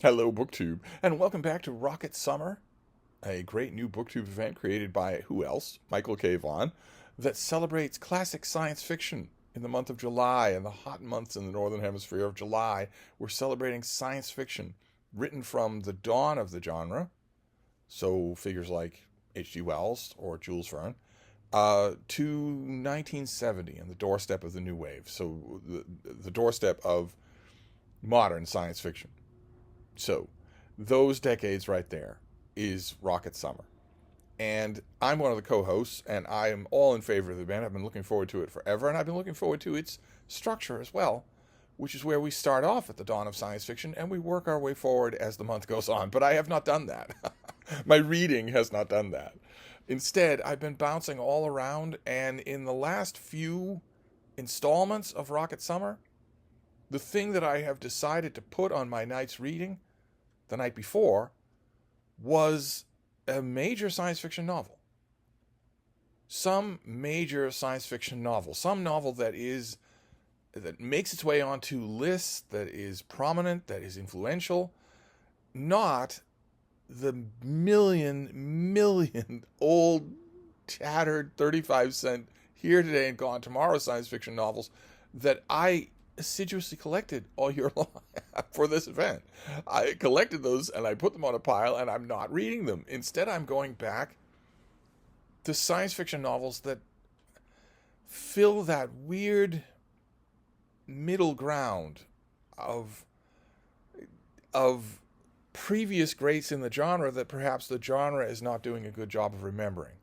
Hello, BookTube, and welcome back to Rocket Summer, a great new BookTube event created by who else? Michael K. Vaughan, that celebrates classic science fiction in the month of July, and the hot months in the Northern Hemisphere of July. We're celebrating science fiction written from the dawn of the genre, so figures like H.G. Wells or Jules Verne, to 1970 and the doorstep of the new wave, so the doorstep of modern science fiction. So, those decades right there is Rocket Summer. And I'm one of the co hosts, and I am all in favor of the event. I've been looking forward to it forever, and I've been looking forward to its structure as well, which is where we start off at the dawn of science fiction and we work our way forward as the month goes on. But I have not done that. My reading has not done that. Instead, I've been bouncing all around, and in the last few installments of Rocket Summer, the thing that I have decided to put on my night's reading the night before was a major science fiction novel. Some major science fiction novel. Some novel that makes its way onto lists, that is prominent, that is influential. Not the million old, tattered 35-cent here today and gone tomorrow science fiction novels that I assiduously collected all year long for this event. I collected those and I put them on a pile, and I'm not reading them. Instead, I'm going back to science fiction novels that fill that weird middle ground of previous greats in the genre that perhaps the genre is not doing a good job of remembering,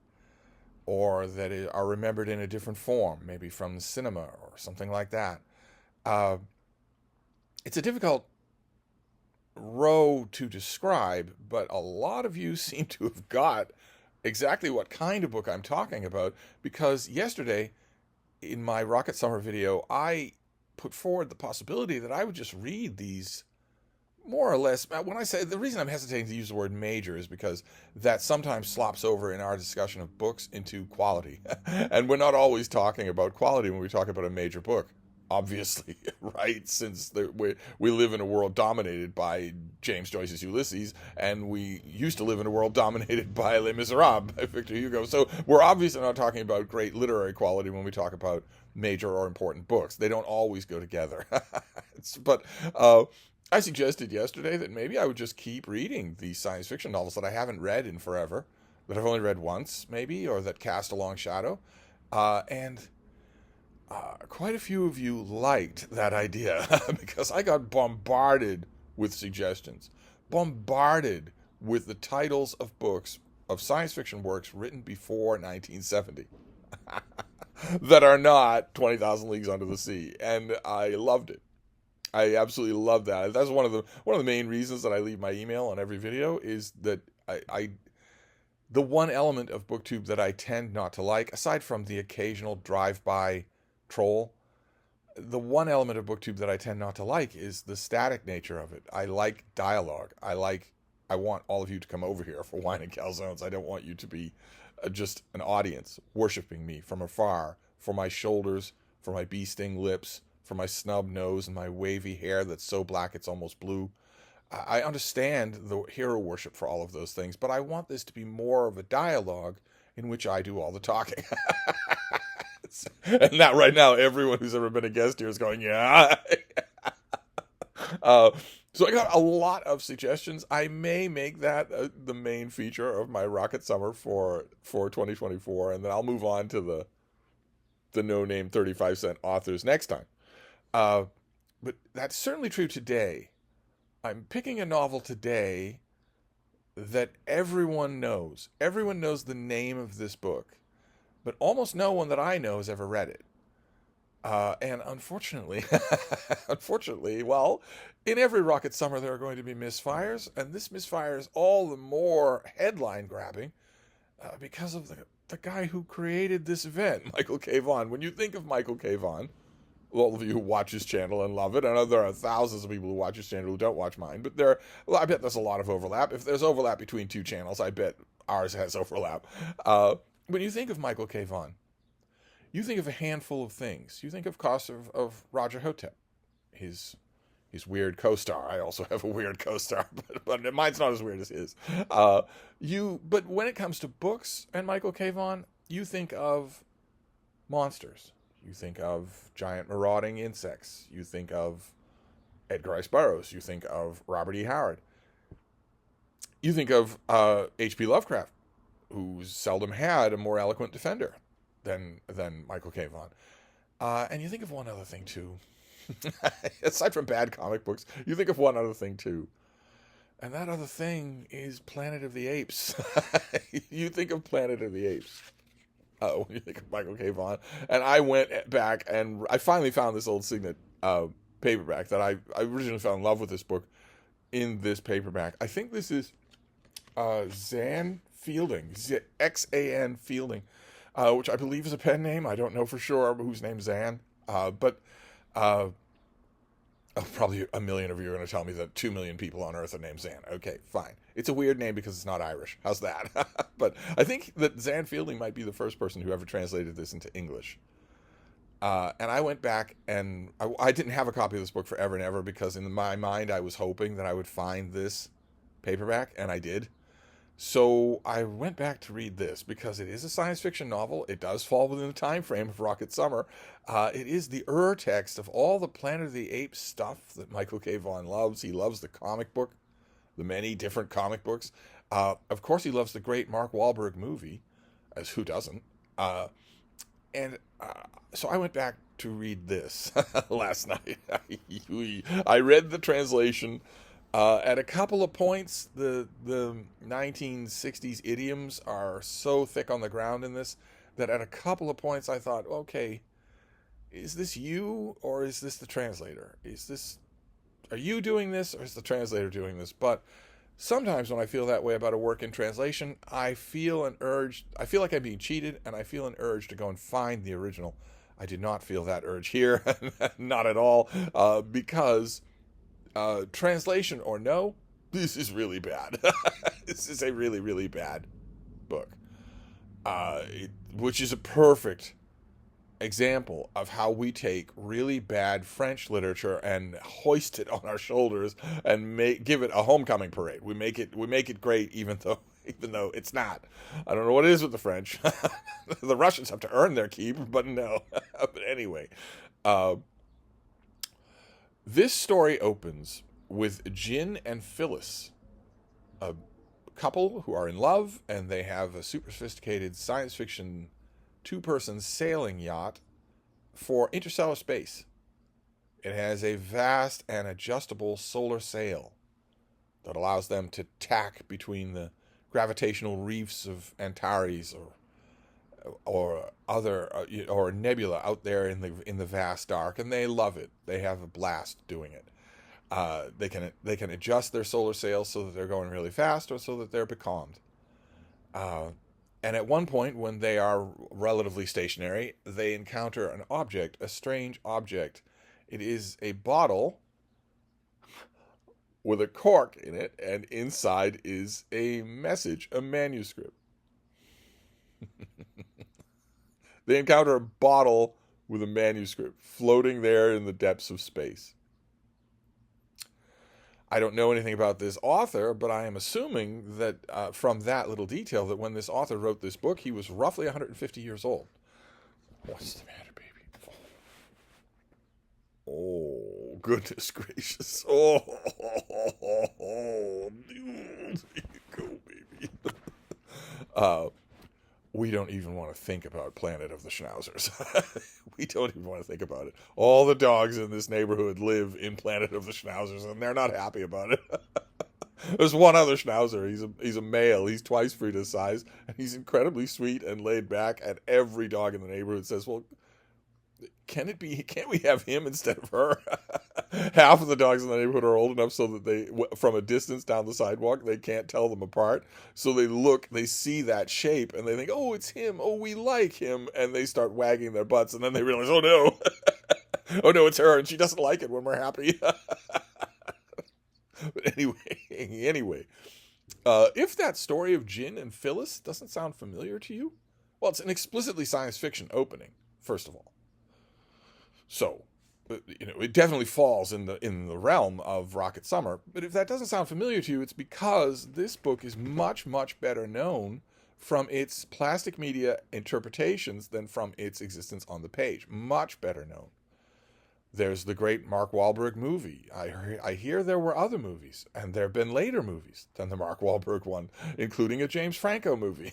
or that are remembered in a different form, maybe from the cinema or something like that. It's a difficult row to describe, but a lot of you seem to have got exactly what kind of book I'm talking about, because yesterday in my Rocket Summer video, I put forward the possibility that I would just read these more or less. When I say, the reason I'm hesitating to use the word major is because that sometimes slops over in our discussion of books into quality. And we're not always talking about quality when we talk about a major book. Obviously, right? Since we live in a world dominated by James Joyce's Ulysses, and we used to live in a world dominated by Les Miserables by Victor Hugo. So we're obviously not talking about great literary quality when we talk about major or important books. They don't always go together. But I suggested yesterday that maybe I would just keep reading these science fiction novels that I haven't read in forever, that I've only read once, maybe, or that cast a long shadow. And quite a few of you liked that idea because I got bombarded with suggestions, bombarded with the titles of books, of science fiction works written before 1970 that are not 20,000 Leagues Under the Sea. And I loved it. I absolutely love that. That's one of the main reasons that I leave my email on every video, is that the one element of BookTube that I tend not to like, aside from the occasional drive-by troll, the one element of BookTube that I tend not to like is the static nature of it. I like dialogue. I want all of you to come over here for wine and calzones. I don't want you to be just an audience worshiping me from afar for my shoulders, for my bee-sting lips, for my snub nose and my wavy hair that's so black it's almost blue. I understand the hero worship for all of those things, but I want this to be more of a dialogue in which I do all the talking. And now, right now, everyone who's ever been a guest here is going, yeah. So I got a lot of suggestions. I may make that the main feature of my Rocket Summer for 2024, and then I'll move on to the no-name 35-cent authors next time. But that's certainly true today. I'm picking a novel today that everyone knows. Everyone knows the name of this book, but almost no one that I know has ever read it. And unfortunately, well, in every Rocket Summer there are going to be misfires, and this misfire is all the more headline-grabbing because of the guy who created this event, Michael K. Vaughan. When you think of Michael K. Vaughan, all of you who watch his channel and love it, I know there are thousands of people who watch his channel who don't watch mine, but I bet there's a lot of overlap. If there's overlap between two channels, I bet ours has overlap. When you think of Michael K. Vaughan, you think of a handful of things. You think, of course, of Roger Hotep, his his weird co-star. I also have a weird co-star, but mine's not as weird as his. But when it comes to books and Michael K. Vaughan, you think of monsters. You think of giant marauding insects. You think of Edgar Rice Burroughs. You think of Robert E. Howard. You think of H.P. Lovecraft, who seldom had a more eloquent defender than Michael K. Vaughan. And you think of one other thing, too. Aside from bad comic books, you think of one other thing, too. And that other thing is Planet of the Apes. You think of Planet of the Apes. When you think of Michael K. Vaughan. And I went back and I finally found this old Signet paperback that I originally fell in love with this book in this paperback. I think this is Zan Fielding, X-A-N Fielding, which I believe is a pen name. I don't know for sure whose name's Zan, but probably a million of you are going to tell me that 2 million people on Earth are named Zan. Okay, fine. It's a weird name because it's not Irish. How's that? But I think that Zan Fielding might be the first person who ever translated this into English. And I went back and I didn't have a copy of this book forever and ever because in my mind I was hoping that I would find this paperback, and I did. So I went back to read this because it is a science fiction novel. It does fall within the time frame of Rocket Summer. It is the text of all the Planet of the Apes stuff that Michael K. Vaughan loves. He loves the comic book, the many different comic books. Of course, he loves the great Mark Wahlberg movie, as who doesn't? So I went back to read this last night. I read the translation. At a couple of points, the 1960s idioms are so thick on the ground in this that at a couple of points I thought, okay, is this you or is this the translator? Are you doing this or is the translator doing this? But sometimes when I feel that way about a work in translation, I feel like I'm being cheated, and I feel an urge to go and find the original. I did not feel that urge here, not at all, because translation or no, this is really bad. This is a really, really bad book, which is a perfect example of how we take really bad French literature and hoist it on our shoulders and give it a homecoming parade. We make it great, even though it's not. I don't know what it is with the French. The Russians have to earn their keep, but no. But anyway, this story opens with Jin and Phyllis, a couple who are in love, and they have a super sophisticated science fiction 2-person sailing yacht for interstellar space. It has a vast and adjustable solar sail that allows them to tack between the gravitational reefs of Antares or nebula out there in the vast dark, and they love it. They have a blast doing it. They can adjust their solar sails so that they're going really fast or so that they're becalmed. And at one point, when they are relatively stationary, they encounter an object, a strange object. It is a bottle with a cork in it, and inside is a message, a manuscript. They encounter a bottle with a manuscript floating there in the depths of space. I don't know anything about this author, but I am assuming that from that little detail that when this author wrote this book, he was roughly 150 years old. What's the matter, baby? Oh, goodness gracious. Oh, there you go, baby. We don't even want to think about Planet of the Schnauzers. We don't even want to think about it. All the dogs in this neighborhood live in Planet of the Schnauzers, and they're not happy about it. There's one other Schnauzer. He's a male. He's twice Frida's size, and he's incredibly sweet and laid back. And every dog in the neighborhood says, "Well, can't we have him instead of her?" Half of the dogs in the neighborhood are old enough so that they, from a distance down the sidewalk, they can't tell them apart. So they see that shape, and they think, "Oh, it's him. Oh, we like him." And they start wagging their butts, and then they realize, "Oh, no. Oh, no, it's her, and she doesn't like it when we're happy." But anyway, if that story of Jin and Phyllis doesn't sound familiar to you, well, it's an explicitly science fiction opening, first of all. So, it definitely falls in the realm of Rocket Summer. But if that doesn't sound familiar to you, it's because this book is much, much better known from its plastic media interpretations than from its existence on the page. Much better known. There's the great Mark Wahlberg movie. I hear there were other movies, and there have been later movies than the Mark Wahlberg one, including a James Franco movie.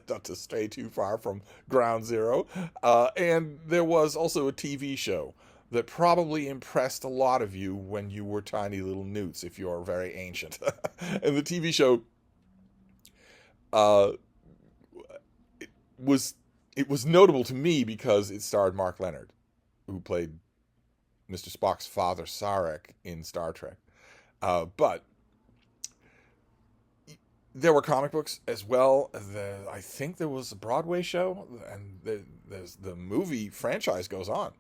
Not to stray too far from Ground Zero. And there was also a TV show that probably impressed a lot of you when you were tiny little newts, if you're very ancient. And the TV show uh, it was notable to me because it starred Mark Leonard, who played Mr. Spock's father, Sarek, in Star Trek. But there were comic books as well. I think there was a Broadway show, and the movie franchise goes on.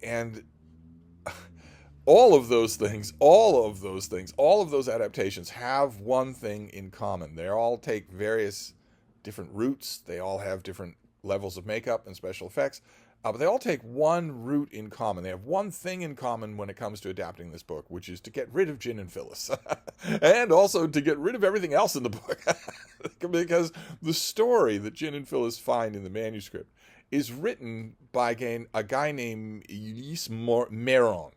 And all of those adaptations have one thing in common. They all take various different routes. They all have different levels of makeup and special effects. But they all take one route in common. They have one thing in common when it comes to adapting this book, which is to get rid of Jin and Phyllis. And also to get rid of everything else in the book. Because the story that Jin and Phyllis find in the manuscript is written by a guy named Ulysse Meron.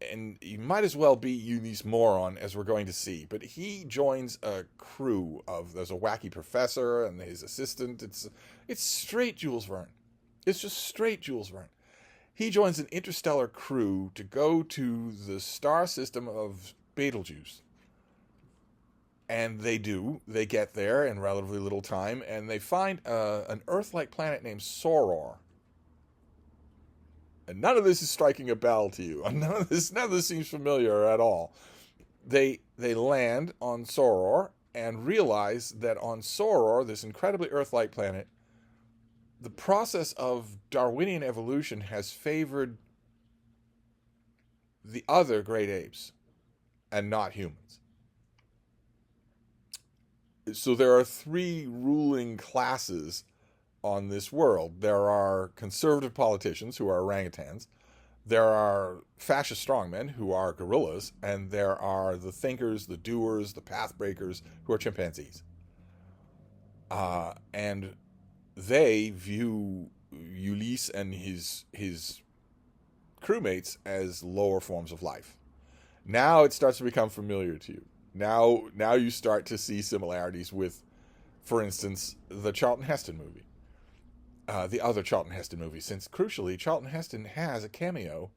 And he might as well be Ulysse Moron, as we're going to see. But he joins a crew there's a wacky professor and his assistant. It's straight Jules Verne. It's just straight Jules Verne. He joins an interstellar crew to go to the star system of Betelgeuse. And they do. They get there in relatively little time, and they find an Earth-like planet named Soror. And none of this is striking a bell to you. None of this seems familiar at all. They land on Soror and realize that on Soror, this incredibly Earth-like planet, the process of Darwinian evolution has favored the other great apes and not humans. So there are three ruling classes on this world. There are conservative politicians who are orangutans. There are fascist strongmen who are gorillas. And there are the thinkers, the doers, the pathbreakers who are chimpanzees. And they view Ulysse and his crewmates as lower forms of life. Now it starts to become familiar to you. Now you start to see similarities with, for instance, the Charlton Heston movie. The other Charlton Heston movie, since crucially, Charlton Heston has a cameo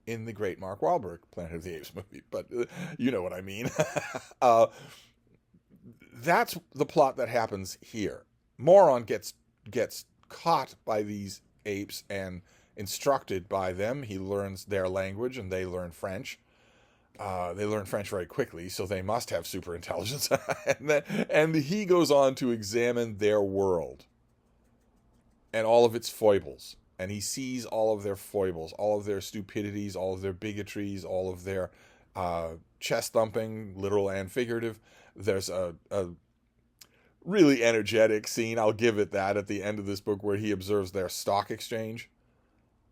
in the great Mark Wahlberg Planet of the Apes movie, but you know what I mean. That's the plot that happens here. Moron gets caught by these apes and instructed by them. He learns their language and they learn French. They learn French very quickly, so they must have super intelligence. and he goes on to examine their world and all of its foibles. And he sees all of their foibles, all of their stupidities, all of their bigotries, all of their chest thumping, literal and figurative. There's a really energetic scene, I'll give it that, at the end of this book where he observes their stock exchange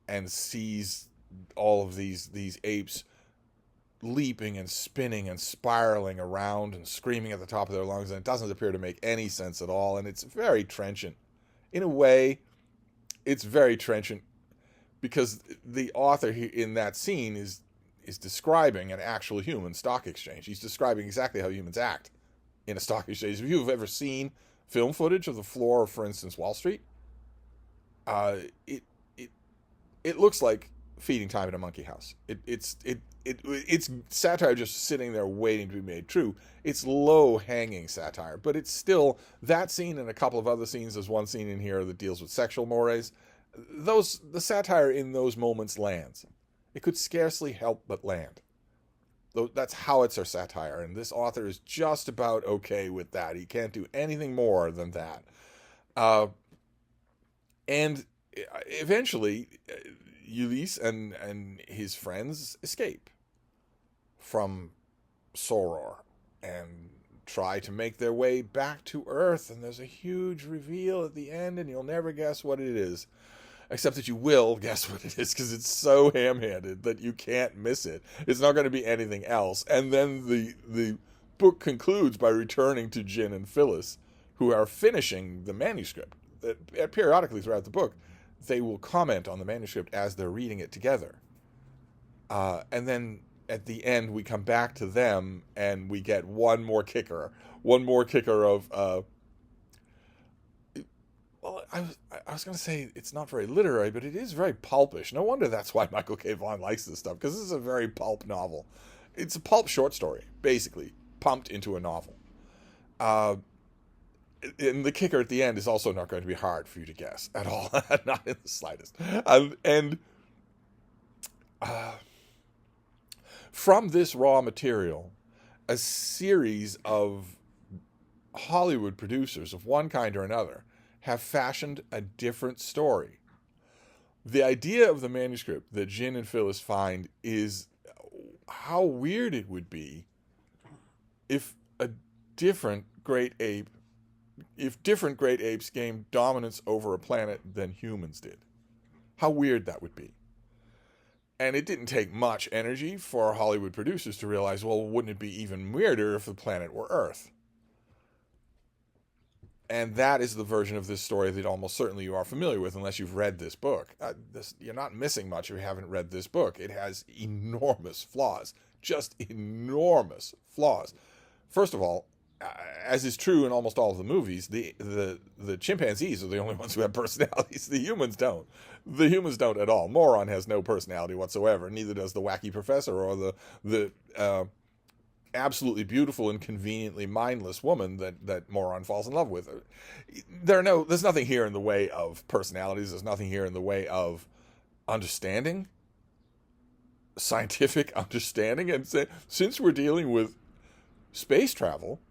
and sees all of these apes leaping and spinning and spiraling around and screaming at the top of their lungs, and it doesn't appear to make any sense at all, and it's very trenchant. In a way, it's very trenchant because the author in that scene is describing an actual human stock exchange. He's describing exactly how humans act in a stock exchange. If you've ever seen film footage of the floor of, for instance, Wall Street, it looks like feeding time in a monkey house. It's satire just sitting there waiting to be made true. It's low-hanging satire, but it's still that scene and a couple of other scenes. There's one scene in here that deals with sexual mores. The satire in those moments lands. It could scarcely help but land. That's Howitzar satire, and this author is just about okay with that. He can't do anything more than that. And eventually, Ulysse and his friends escape from Soror and try to make their way back to Earth, and there's a huge reveal at the end, and you'll never guess what it is. except that you will guess what it is because it's so ham-handed that you can't miss it. It's not going to be anything else. And then the book concludes by returning to Jin and Phyllis, who are finishing the manuscript. Periodically throughout the book, they will comment on the manuscript as they're reading it together. And then at the end, we come back to them, and we get one more kicker of, well, I was going to say it's not very literary, but it is very pulpish. No wonder that's why Michael K. Vaughan likes this stuff, because this is a very pulp novel. It's a pulp short story, basically, pumped into a novel. And the kicker at the end is also not going to be hard for you to guess at all, not in the slightest. From this raw material, a series of Hollywood producers of one kind or another have fashioned a different story. The idea of the manuscript that Jin and Phyllis find is how weird it would be if different great apes gained dominance over a planet than humans did. How weird that would be. And it didn't take much energy for Hollywood producers to realize, well, wouldn't it be even weirder if the planet were Earth? And that is the version of this story that almost certainly you are familiar with unless you've read this book. You're not missing much if you haven't read this book. It has enormous flaws, just enormous flaws. First of all, as is true in almost all of the movies, the chimpanzees are the only ones who have personalities. The humans don't. The humans don't at all. Moron has no personality whatsoever. Neither does the wacky professor or the absolutely beautiful and conveniently mindless woman that Moron falls in love with. There's nothing here in the way of personalities. There's nothing here in the way of understanding, scientific understanding. And since we're dealing with space travel,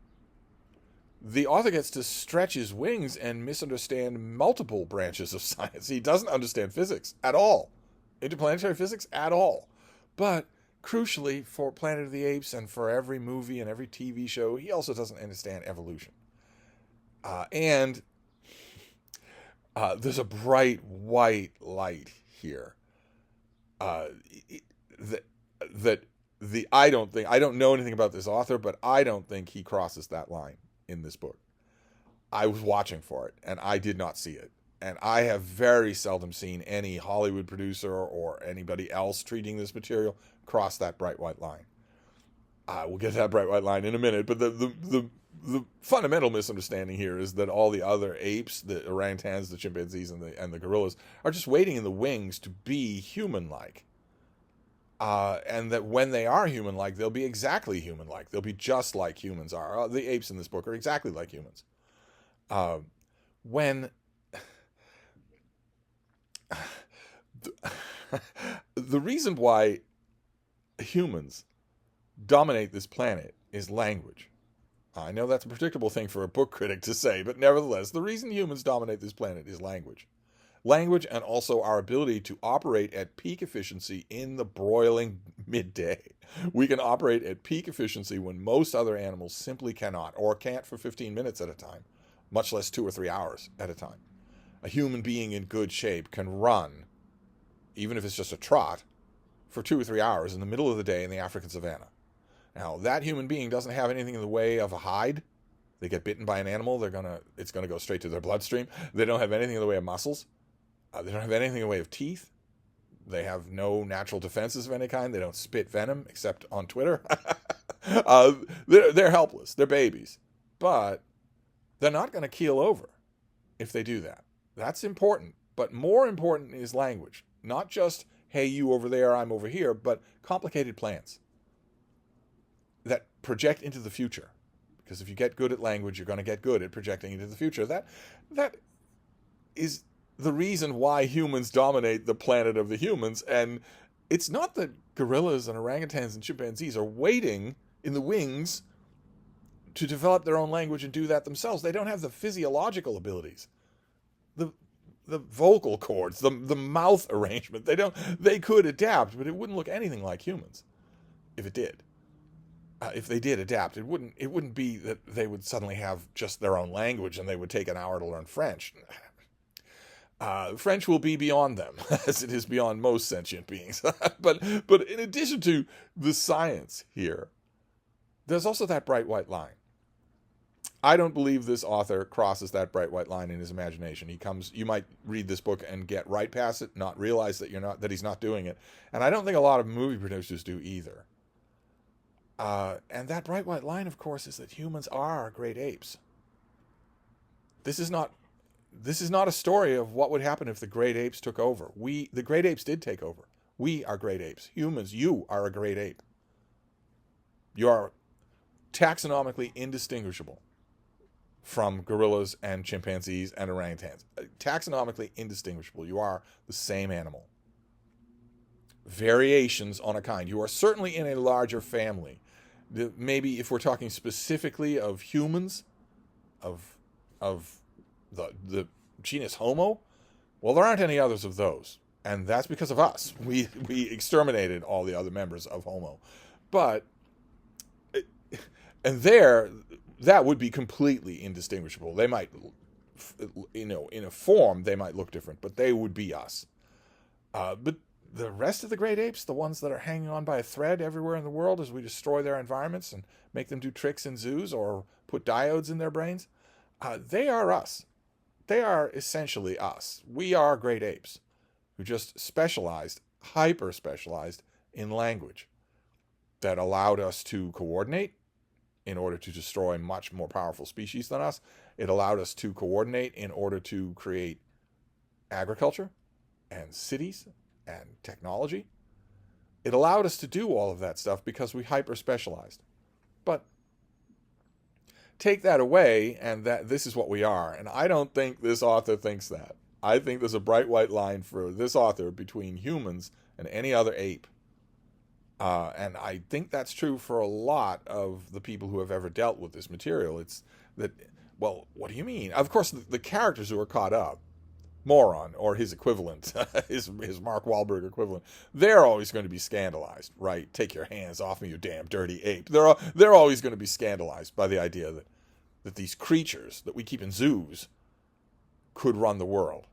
the author gets to stretch his wings and misunderstand multiple branches of science. He doesn't understand physics at all, interplanetary physics at all. But crucially, for Planet of the Apes and for every movie and every TV show, he also doesn't understand evolution. And there's a bright white light here. I don't know anything about this author, but I don't think he crosses that line in this book. I was watching for it, and I did not see it. And I have very seldom seen any Hollywood producer or anybody else treating this material cross that bright white line. We'll get to that bright white line in a minute, but the fundamental misunderstanding here is that all the other apes, the orangutans, the chimpanzees, and the gorillas, are just waiting in the wings to be human-like. And that when they are human-like, they'll be exactly human-like. They'll be just like humans are. The apes in this book are exactly like humans. The reason why humans dominate this planet is language. I know that's a predictable thing for a book critic to say, but nevertheless, the reason humans dominate this planet is language. Language, and also our ability to operate at peak efficiency in the broiling midday. We can operate at peak efficiency when most other animals simply cannot, or can't for 15 minutes at a time, much less 2 or 3 hours at a time. A human being in good shape can run, even if it's just a trot, for 2 or 3 hours in the middle of the day in the African savannah. Now, that human being doesn't have anything in the way of a hide. They get bitten by an animal, it's gonna go straight to their bloodstream. They don't have anything in the way of muscles. They don't have anything in the way of teeth. They have no natural defenses of any kind. They don't spit venom, except on Twitter. They're helpless. They're babies. But they're not going to keel over if they do that. That's important. But more important is language. Not just, hey, you over there, I'm over here, but complicated plans that project into the future. Because if you get good at language, you're going to get good at projecting into the future. That is the reason why humans dominate the planet of the humans. And it's not that gorillas and orangutans and chimpanzees are waiting in the wings to develop their own language and do that themselves. They don't have the physiological abilities, the vocal cords, the mouth arrangement. They could adapt, but it wouldn't look anything like humans if it did. If they did adapt, it wouldn't be that they would suddenly have just their own language and they would take an hour to learn French. French will be beyond them, as it is beyond most sentient beings. But in addition to the science here, there's also that bright white line. I don't believe this author crosses that bright white line in his imagination. You might read this book and get right past it, not realize that he's not doing it. And I don't think a lot of movie producers do either. And that bright white line, of course, is that humans are great apes. This is not a story of what would happen if the great apes took over. The great apes did take over. We are great apes. Humans, you are a great ape. You are taxonomically indistinguishable from gorillas and chimpanzees and orangutans. Taxonomically indistinguishable. You are the same animal. Variations on a kind. You are certainly in a larger family. Maybe if we're talking specifically of humans, of the genus Homo, well, there aren't any others of those. And that's because of us. We exterminated all the other members of Homo. That would be completely indistinguishable. They might, in a form, they might look different, but they would be us. But the rest of the great apes, the ones that are hanging on by a thread everywhere in the world as we destroy their environments and make them do tricks in zoos or put diodes in their brains, they are us. They are essentially us. We are great apes who just hyper specialized in language that allowed us to coordinate in order to destroy much more powerful species than us. It allowed us to coordinate in order to create agriculture and cities and technology. It allowed us to do all of that stuff because we hyper-specialized. But take that away, and this is what we are. And I don't think this author thinks that. I think there's a bright white line for this author between humans and any other ape. And I think that's true for a lot of the people who have ever dealt with this material. It's that, well, what do you mean? Of course, the characters who are caught up, Moron, or his equivalent, his Mark Wahlberg equivalent, they're always going to be scandalized, right? Take your hands off me, you damn dirty ape. They're always going to be scandalized by the idea that these creatures that we keep in zoos could run the world.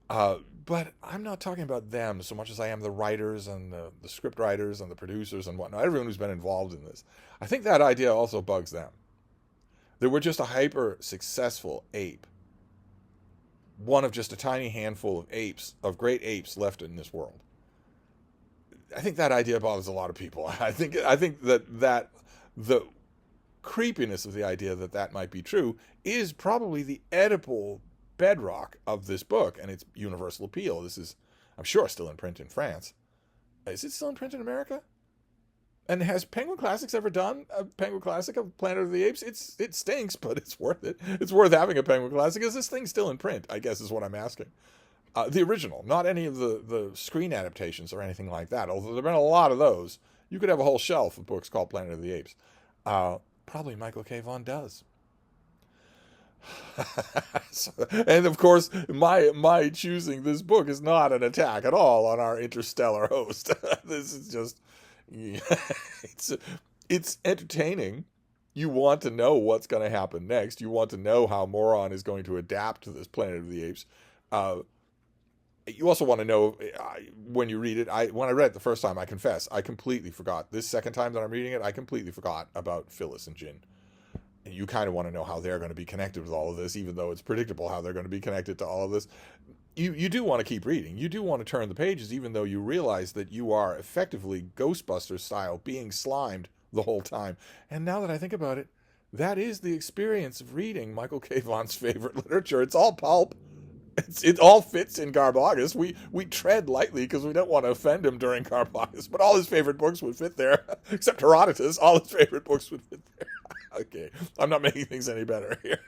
But I'm not talking about them so much as I am the writers and the script writers and the producers and whatnot, everyone who's been involved in this. I think that idea also bugs them. That we're just a hyper-successful ape. One of just a tiny handful of great apes left in this world. I think that idea bothers a lot of people. I think that the creepiness of the idea that might be true is probably the Oedipal bedrock of this book and its universal appeal. This is, I'm sure, still in print in France. Is it still in print in America? And has Penguin Classics ever done a Penguin Classic of Planet of the Apes? It stinks, but it's worth it. It's worth having a Penguin Classic. Is this thing still in print, I guess is what I'm asking. The original, not any of the screen adaptations or anything like that, although there have been a lot of those. You could have a whole shelf of books called Planet of the Apes. Probably Michael K. Vaughan does. And of course, my choosing this book is not an attack at all on our interstellar host. This is just, it's entertaining. You want to know what's going to happen next. You want to know how Moron is going to adapt to this Planet of the Apes. You also want to know, when you read it, when I read it the first time, I confess, I completely forgot. This second time that I'm reading it, I completely forgot about Phyllis and Jin. And you kind of want to know how they're going to be connected with all of this, even though it's predictable how they're going to be connected to all of this. You do want to keep reading. You do want to turn the pages, even though you realize that you are effectively Ghostbusters style being slimed the whole time. And now that I think about it, that is the experience of reading Michael K. Vaughan's favorite literature. It's all pulp. It all fits in Garbagus. We tread lightly because we don't want to offend him during Garbagus, but all his favorite books would fit there, except Herodotus. All his favorite books would fit there. Okay, I'm not making things any better here.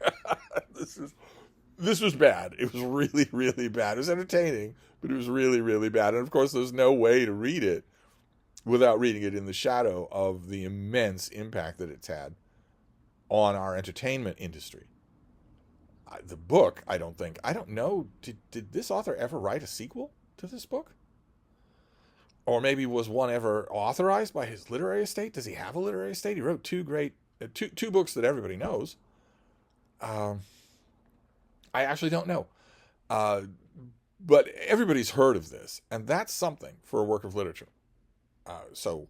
This was bad. It was really, really bad. It was entertaining, but it was really, really bad. And of course, there's no way to read it without reading it in the shadow of the immense impact that it's had on our entertainment industry. The book, I don't know, did this author ever write a sequel to this book? Or maybe was one ever authorized by his literary estate? Does he have a literary estate? He wrote two books that everybody knows. I actually don't know. Uh, but everybody's heard of this, and that's something for a work of literature. So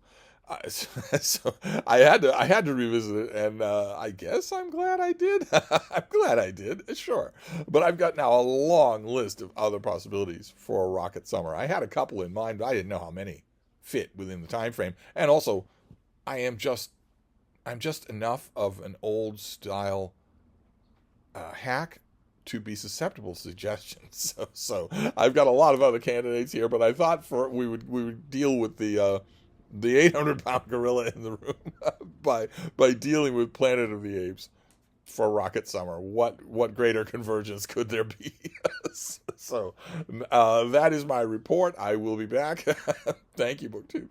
I had to revisit it, and I guess I'm glad I did. I'm glad I did, sure. But I've got now a long list of other possibilities for a rocket summer. I had a couple in mind, but I didn't know how many fit within the time frame. And also, I am just I'm just enough of an old style hack to be susceptible to suggestions. So I've got a lot of other candidates here, but I thought we would deal with the 800-pound gorilla in the room by dealing with Planet of the Apes for Rocket Summer. What greater convergence could there be? So that is my report. I will be back. Thank you, BookTube.